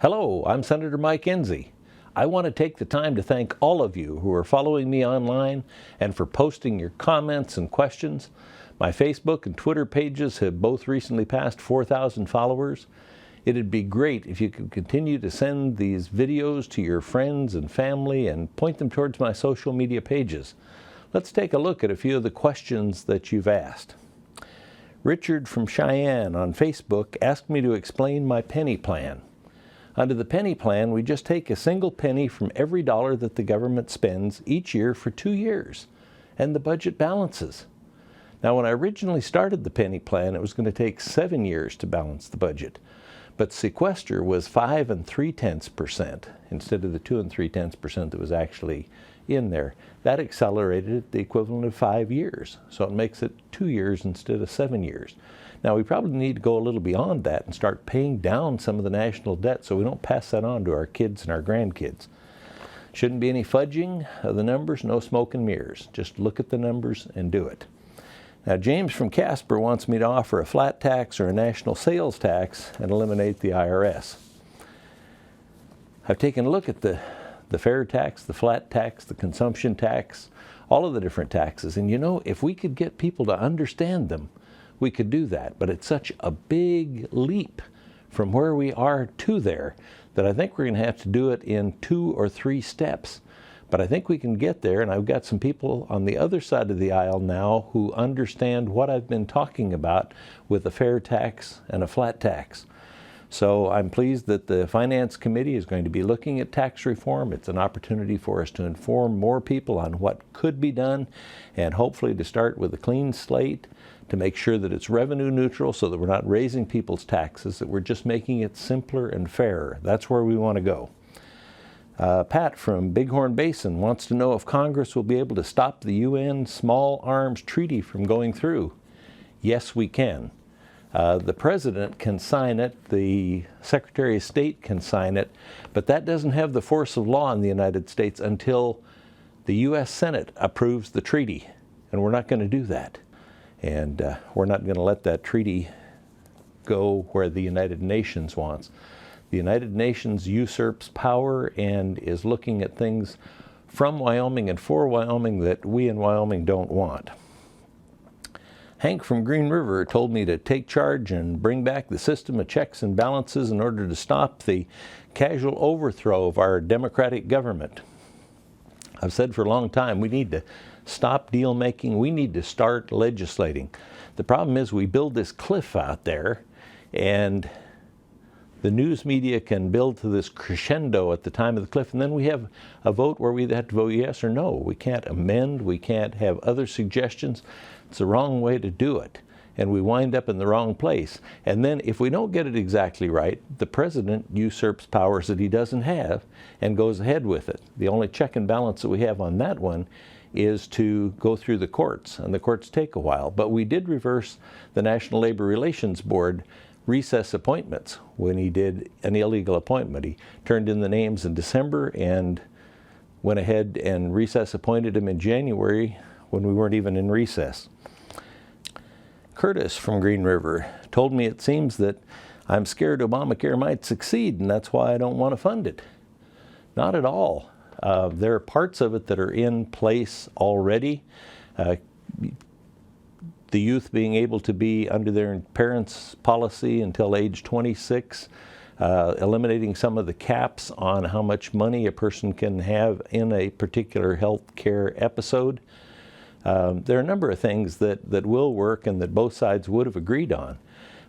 Hello, I'm Senator Mike Enzi. I want to take the time to thank all of you who are following me online and for posting your comments and questions. My Facebook and Twitter pages have both recently passed 4,000 followers. It'd be great if you could continue to send these videos to your friends and family and point them towards my social media pages. Let's take a look at a few of the questions that you've asked. Richard from Cheyenne on Facebook asked me to explain my penny plan. Under the penny plan, we just take a single penny from every dollar that the government spends each year for 2 years, and the budget balances. Now, when I originally started the penny plan, it was going to take 7 years to balance the budget. But sequester was 5 3/10% instead of the 2 3/10% that was actually in there. That accelerated it the equivalent of 5 years. So it makes it 2 years instead of 7 years. Now, we probably need to go a little beyond that and start paying down some of the national debt so we don't pass that on to our kids and our grandkids. Shouldn't be any fudging of the numbers, no smoke and mirrors. Just look at the numbers and do it. Now, James from Casper wants me to offer a flat tax or a national sales tax and eliminate the IRS. I've taken a look at the fair tax, the flat tax, the consumption tax, all of the different taxes. And you know, if we could get people to understand them, we could do that. But it's such a big leap from where we are to there that I think we're going to have to do it in 2 or 3 steps. But I think we can get there, and I've got some people on the other side of the aisle now who understand what I've been talking about with a fair tax and a flat tax. So I'm pleased that the Finance Committee is going to be looking at tax reform. It's an opportunity for us to inform more people on what could be done, and hopefully to start with a clean slate to make sure that it's revenue neutral so that we're not raising people's taxes, that we're just making it simpler and fairer. That's where we want to go. Pat from Bighorn Basin wants to know if Congress will be able to stop the UN Small Arms Treaty from going through. Yes, we can. The President can sign it, the Secretary of State can sign it, but that doesn't have the force of law in the United States until the U.S. Senate approves the treaty, and we're not going to do that. And we're not going to let that treaty go where the United Nations wants. The United Nations usurps power and is looking at things from Wyoming and for Wyoming that we in Wyoming don't want. Hank from Green River told me to take charge and bring back the system of checks and balances in order to stop the casual overthrow of our democratic government. I've said for a long time we need to stop deal making, we need to start legislating. The problem is we build this cliff out there, and the news media can build to this crescendo at the time of the cliff, and then we have a vote where we have to vote yes or no. We can't amend, we can't have other suggestions. It's the wrong way to do it, and we wind up in the wrong place. And then if we don't get it exactly right, the President usurps powers that he doesn't have and goes ahead with it. The only check and balance that we have on that one is to go through the courts, and the courts take a while. But we did reverse the National Labor Relations Board recess appointments when he did an illegal appointment. He turned in the names in December and went ahead and recess appointed him in January when we weren't even in recess. Curtis from Green River told me it seems that I'm scared Obamacare might succeed, and that's why I don't want to fund it. Not at all. There are parts of it that are in place already. The youth being able to be under their parents' policy until age 26, eliminating some of the caps on how much money a person can have in a particular health care episode. There are a number of things that will work and that both sides would have agreed on.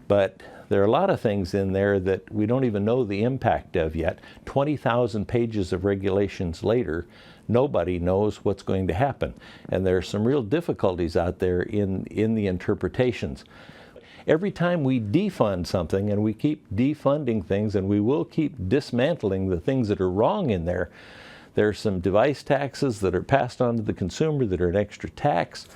But there are a lot of things in there that we don't even know the impact of yet. 20,000 pages of regulations later, nobody knows what's going to happen. And there are some real difficulties out there in the interpretations. Every time we defund something, and we keep defunding things, and we will keep dismantling the things that are wrong in there, there's some device taxes that are passed on to the consumer that are an extra tax.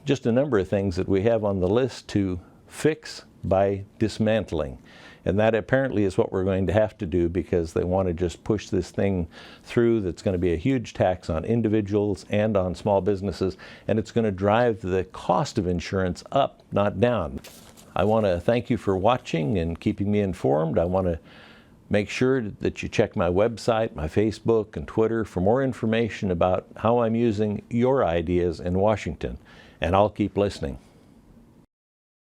Just a number of things that we have on the list to fix by dismantling. And that apparently is what we're going to have to do, because they want to just push this thing through that's going to be a huge tax on individuals and on small businesses, and it's going to drive the cost of insurance up, not down. I want to thank you for watching and keeping me informed. I want to Make sure that you check my website, my Facebook, and Twitter for more information about how I'm using your ideas in Washington. And I'll keep listening.